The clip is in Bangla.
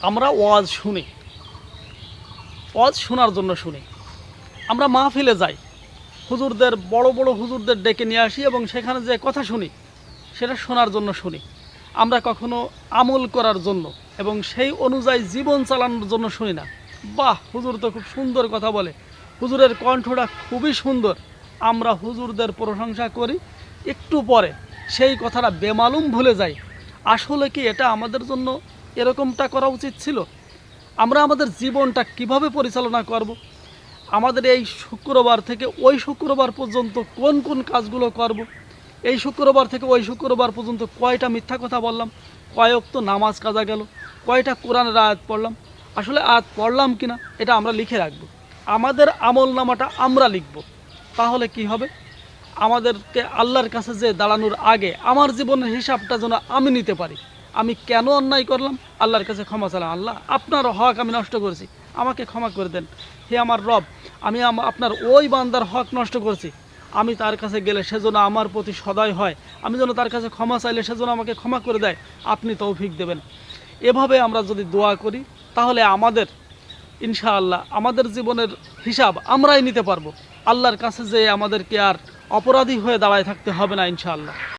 আমরা ওয়াজ শুনি, ওয়াজ শোনার জন্য শুনি। আমরা মাহফিলে যাই, হুজুরদের বড় বড় হুজুরদের ডেকে নিয়ে আসি এবং সেখানে যে কথা শুনি সেটা শোনার জন্য শুনি। আমরা কখনো আমল করার জন্য এবং সেই অনুযায়ী জীবন চালানোর জন্য শুনি না। বাহ, হুজুর তো খুব সুন্দর কথা বলে, হুজুরের কণ্ঠটা খুবই সুন্দর। আমরা হুজুরদের প্রশংসা করি, একটু পরে সেই কথাটা বেমালুম ভুলে যাই। আসলে কি এটা আমাদের জন্য এরকমটা করা উচিত ছিল? আমরা আমাদের জীবনটা কিভাবে পরিচালনা করব? আমাদের এই শুক্রবার থেকে ওই শুক্রবার পর্যন্ত কোন কোন কাজগুলো করব? এই শুক্রবার থেকে ওই শুক্রবার পর্যন্ত কয়টা মিথ্যা কথা বললাম, কয় ওয়াক্ত নামাজ কাজা গেল, কয়টা কোরআনের আয়াত পড়লাম, আসলে আয়াত পড়লাম কিনা এটা আমরা লিখে রাখব। আমাদের আমল নামাটা আমরা লিখব। তাহলে কি হবে? আমাদেরকে আল্লাহর কাছে যে দাঁড়ানোর আগে আমার জীবনের হিসাবটা যেন আমি নিতে পারি। আমি কেন অন্যায় করলাম, আল্লাহর কাছে ক্ষমা চাইলাম, আল্লাহ আপনার হক আমি নষ্ট করেছি, আমাকে ক্ষমা করে দেন। হে আমার রব, আমি আপনার ওই বান্দার হক নষ্ট করেছি, আমি তার কাছে গেলে সেজন্য আমার প্রতি সদয় হয়, আমি যেন তার কাছে ক্ষমা চাইলে সেজন্য আমাকে ক্ষমা করে দেয়, আপনি তৌফিক দেবেন। এভাবে আমরা যদি দোয়া করি তাহলে আমাদের ইনশাআল্লাহ আমাদের জীবনের হিসাব আমরাই নিতে পারবো। আল্লাহর কাছে যে আমাদেরকে আর অপরাধী হয়ে দাঁড়ায় থাকতে হবে না ইনশাআল্লাহ।